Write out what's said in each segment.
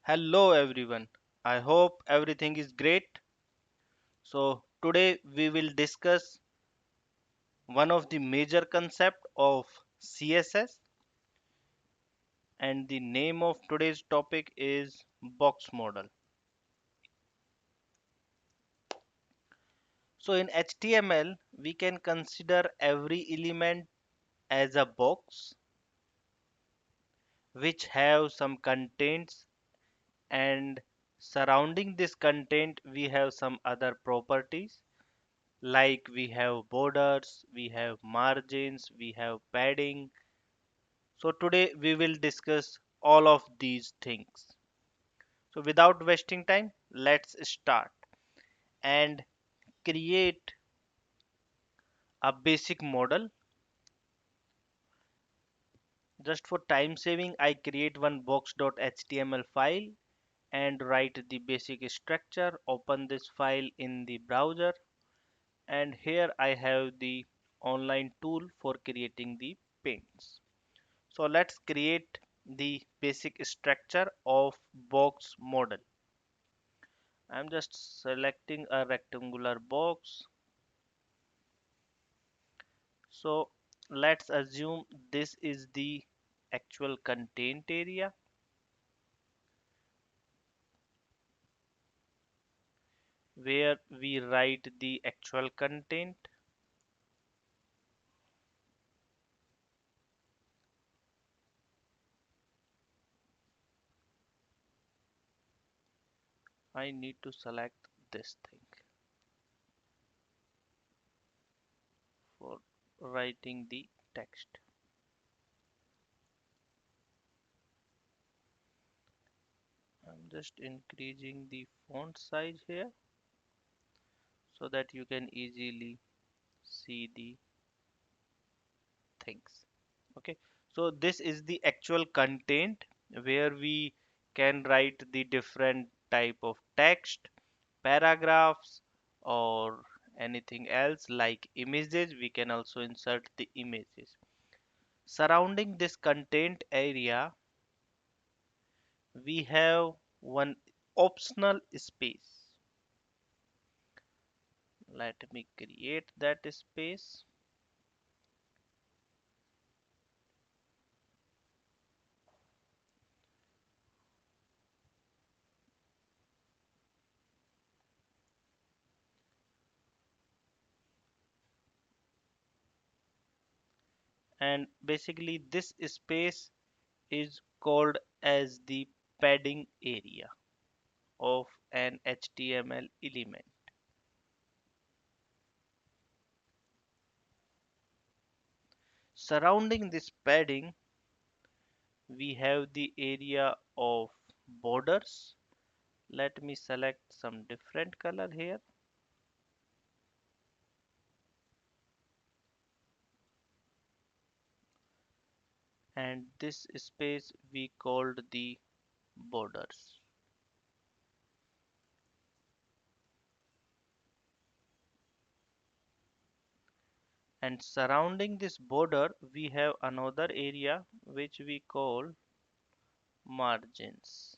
Hello everyone. I hope everything is great. So today we will discuss one of the major concept of CSS, and the name of today's topic is box model. So in HTML we can consider every element as a box which have some contents, and surrounding this content we have some other properties like we have borders, we have margins, we have padding. So today we will discuss all of these things. So without wasting time, let's start and create a basic model. Just for time saving, I create one box.html file and write the basic structure. Open this file in the browser, and here I have the online tool for creating the paints. So let's create the basic structure of box model. I'm just selecting a rectangular box. So let's assume this is the actual content area where we write the actual content. I need to select this thing for writing the text. I'm just increasing the font size here so that you can easily see the things. Okay, so this is the actual content where we can write the different type of text, paragraphs, or anything else like images. We can also insert the images. Surrounding this content area we have one optional space. Let me create that space. And basically this space is called as the padding area of an HTML element. Surrounding this padding, we have the area of borders. Let me select some different color here. And this space we called the borders. And surrounding this border, we have another area which we call margins.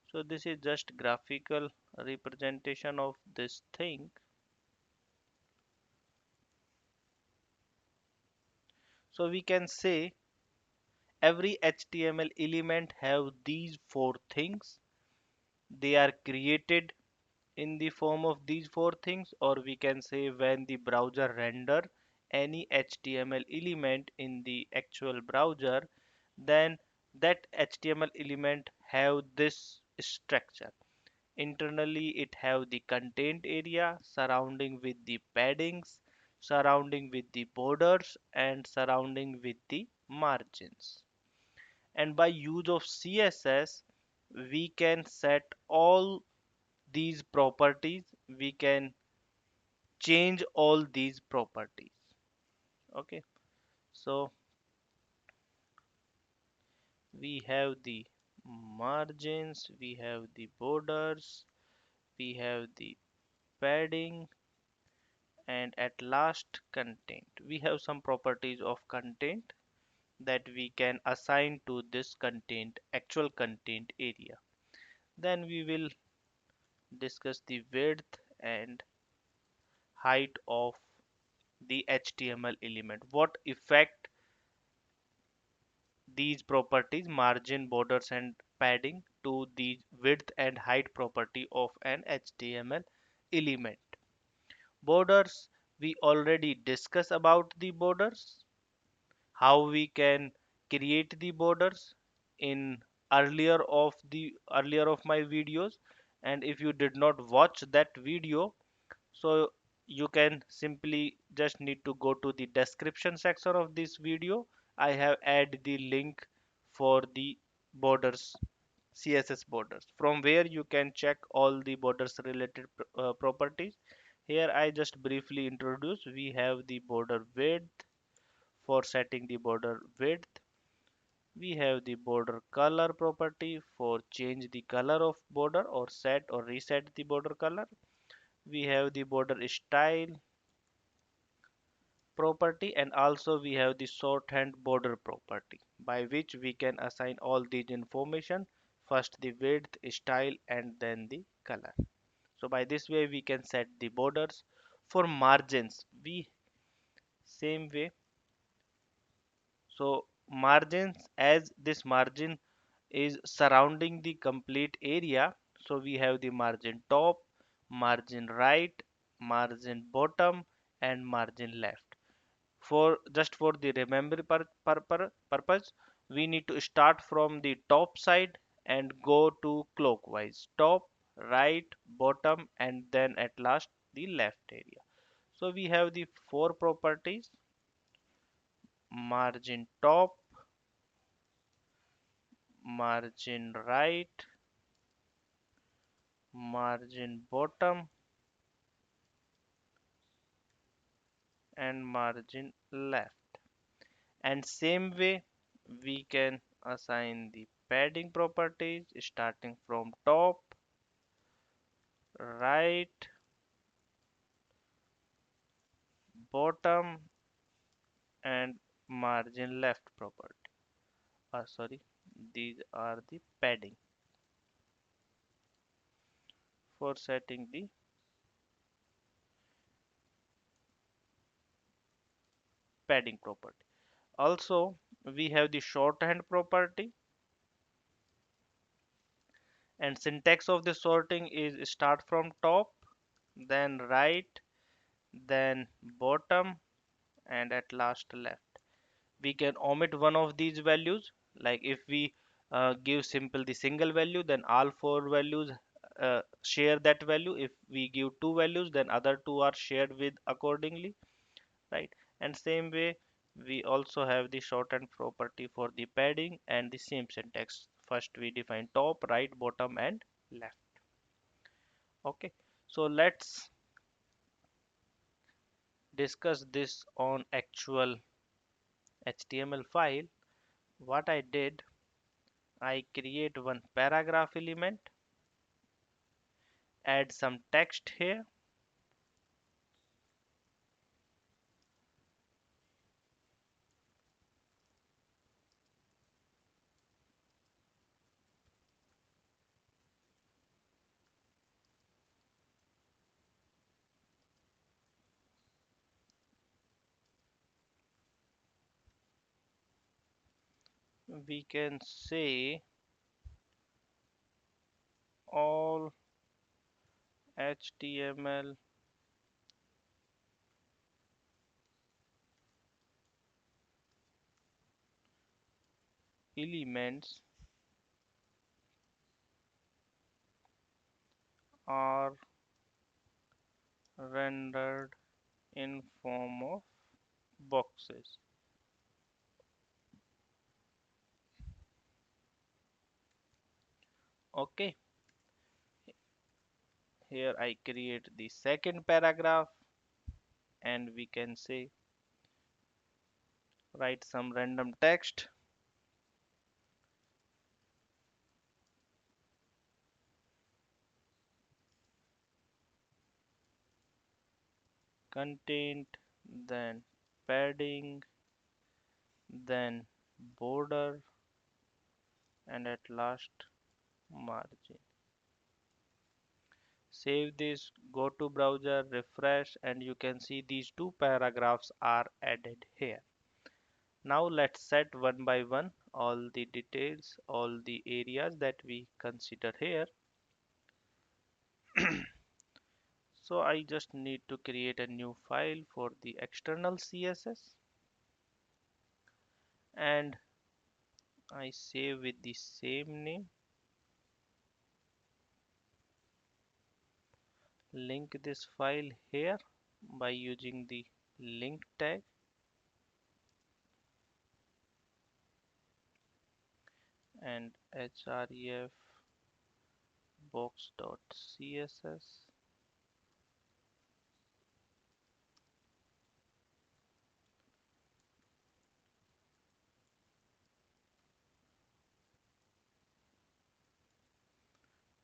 So this is just graphical representation of this thing. So we can say every HTML element have these four things. They are created in the form of these four things, or we can say when the browser render any HTML element in the actual browser, then that HTML element have this structure. Internally it have the content area surrounding with the paddings, surrounding with the borders, and surrounding with the margins. And by use of CSS we can set all these properties, we can change all these properties. Okay, so we have the margins, we have the borders, we have the padding, and at last content. We have some properties of content that we can assign to this content, actual content area. Then we will discuss the width and height of the HTML element. What effect these properties, margin, borders, and padding, to the width and height property of an HTML element. Borders, we already discussed about the borders, how we can create the borders in earlier of my videos. And if you did not watch that video, so you can simply just need to go to the description section of this video. I have add the link for the borders, CSS borders, from where you can check all the borders related properties. Here I just briefly introduce. We have the border width. For setting the border width, we have the border color property for change the color of border or set or reset the border color. We have the border style property, and also we have the shorthand border property, by which we can assign all these information, first the width, style, and then the color. So by this way we can set the borders. For margins, we same way. So margins, as this margin is surrounding the complete area, so we have the margin top, margin right, margin bottom, and margin left. For just for the remember purpose, we need to start from the top side and go to clockwise: top, right, bottom, and then at last the left area. So we have the four properties: margin top, margin right, margin bottom, and margin left. And same way we can assign the padding properties starting from top, right, bottom, and margin left property. Sorry, these are the padding for setting the padding property. Also, we have the shorthand property, and syntax of the sorting is start from top, then right, then bottom, and at last left. We can omit one of these values, like if we give simple the single value, then all four values share that value. If we give two values, then other two are shared with accordingly, right? And same way we also have the shorthand property for the padding and the same syntax. First we define top, right, bottom, and left. Okay, so let's discuss this on actual HTML file. What I did, I create one paragraph element, add some text here, we can say all HTML elements are rendered in form of boxes. Okay, here I create the second paragraph, and we can say write some random text, content, then padding, then border, and at last margin. Save this, go to browser, refresh, and you can see these two paragraphs are added here. Now let's set one by one all the details, all the areas that we consider here. So I just need to create a new file for the external CSS, and I save with the same name. Link this file here by using the link tag, and href box.css.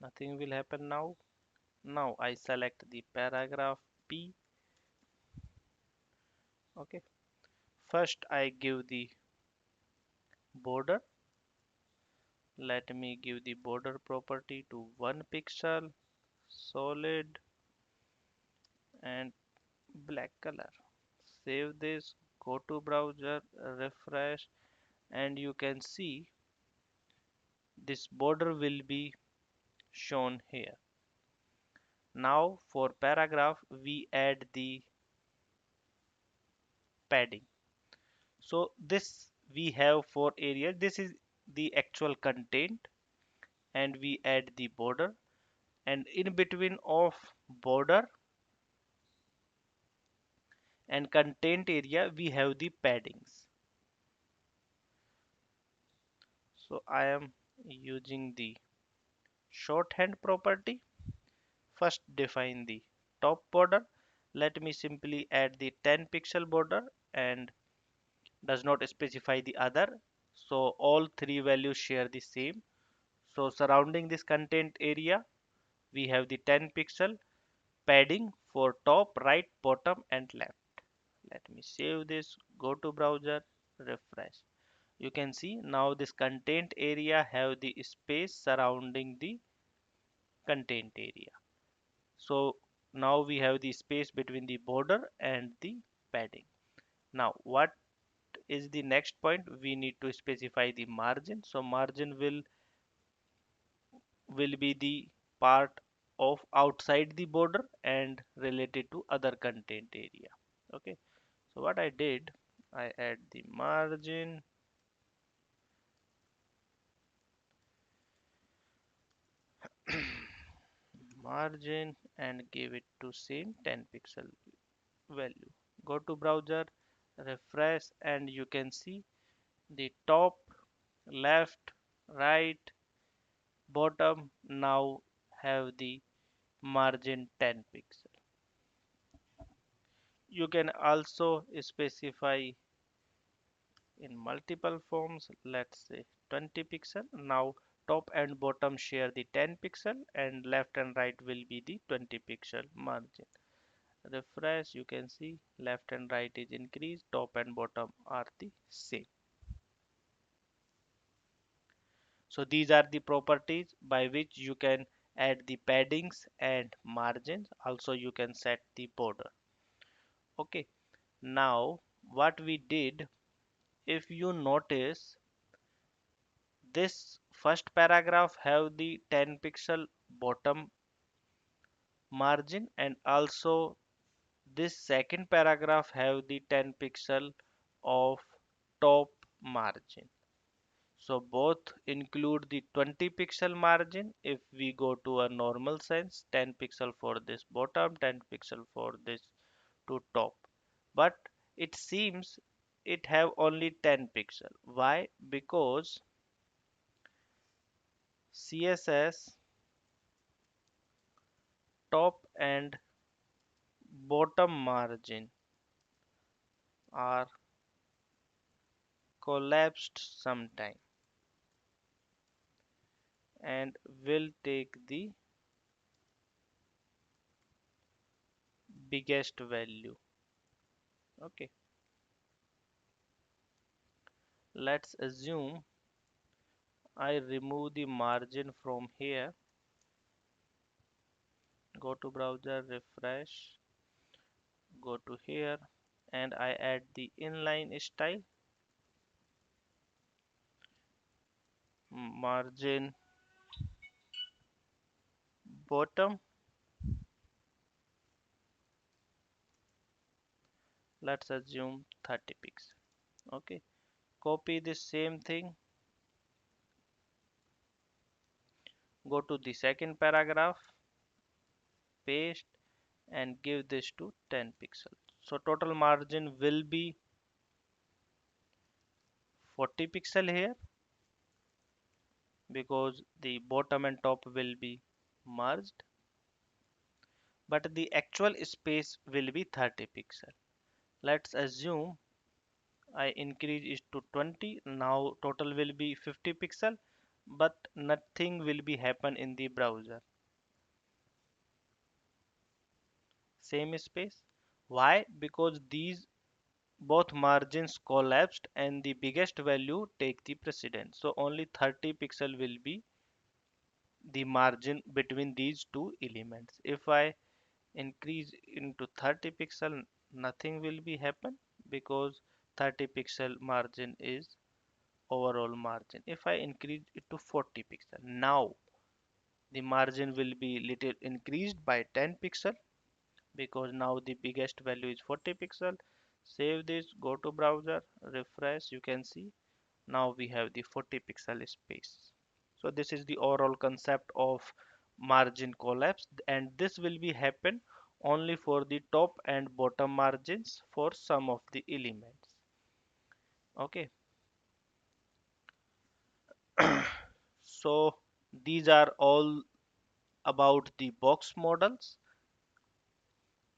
Nothing will happen now. Now I select the paragraph P. Okay. First I give the border. Let me give the border property to 1 pixel, solid, and black color. Save this, go to browser, refresh, and you can see this border will be shown here. Now for paragraph we add the padding. So this we have 4 areas. This is the actual content, and we add the border, and in between of border and content area we have the paddings. So I am using the shorthand property. First define the top border. Let me simply add the 10 pixel border and does not specify the other. So all three values share the same. So surrounding this content area we have the 10 pixel padding for top, right, bottom and left. Let me save this, go to browser, refresh. You can see now this content area have the space surrounding the content area. So now we have the space between the border and the padding. Now what is the next point? We need to specify the margin. So margin will be the part of outside the border and related to other content area. Okay, so what I did, I add the margin and give it to same 10 pixel value. Go to browser, refresh, and you can see the top, left, right, bottom now have the margin 10 pixel. You can also specify in multiple forms, let's say 20 pixel. Now top and bottom share the 10 pixel and left and right will be the 20 pixel margin. Refresh, you can see left and right is increased, top and bottom are the same. So these are the properties by which you can add the paddings and margins. Also you can set the border. Okay, now what we did, if you notice, this first paragraph have the 10 pixel bottom margin, and also this second paragraph have the 10 pixel of top margin. So both include the 20 pixel margin. If we go to a normal sense, 10 pixel for this bottom, 10 pixel for this to top. But it seems it have only 10 pixel. Why? Because CSS top and bottom margin are collapsed sometime and will take the biggest value. Okay, Let's assume I remove the margin from here, go to browser, refresh, go to here, and I add the inline style, margin bottom. Let's assume 30 pixels. Okay, copy the same thing, go to the second paragraph, paste, and give this to 10 pixels. So total margin will be 40 pixel here because the bottom and top will be merged, but the actual space will be 30 pixel. Let's assume I increase it to 20. Now total will be 50 pixel, but nothing will be happen in the browser. Same space. Why? Because these both margins collapsed and the biggest value take the precedence. So only 30 pixel will be the margin between these two elements. If I increase into 30 pixel, nothing will be happen because 30 pixel margin is overall margin. If I increase it to 40 pixel, now the margin will be little increased by 10 pixel because now the biggest value is 40 pixel. Save this, go to browser, refresh, you can see now we have the 40 pixel space. So this is the overall concept of margin collapse, and this will be happen only for the top and bottom margins for some of the elements. Okay, so these are all about the box models,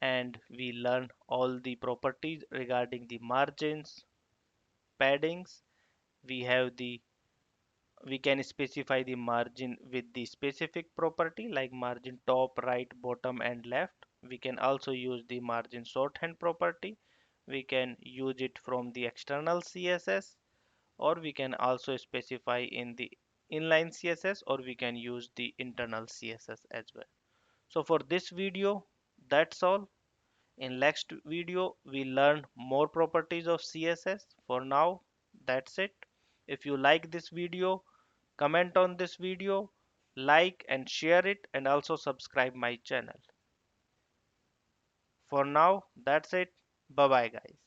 and we learn all the properties regarding the margins, paddings. We have the we can specify the margin with the specific property like margin top, right, bottom, and left. We can also use the margin shorthand property. We can use it from the external CSS, or we can also specify in the inline CSS, or we can use the internal CSS as well. So for this video, that's all. In next video, we learn more properties of CSS. For now, that's it. If you like this video, comment on this video, like and share it, and also subscribe my channel. For now, that's it. Bye bye, guys.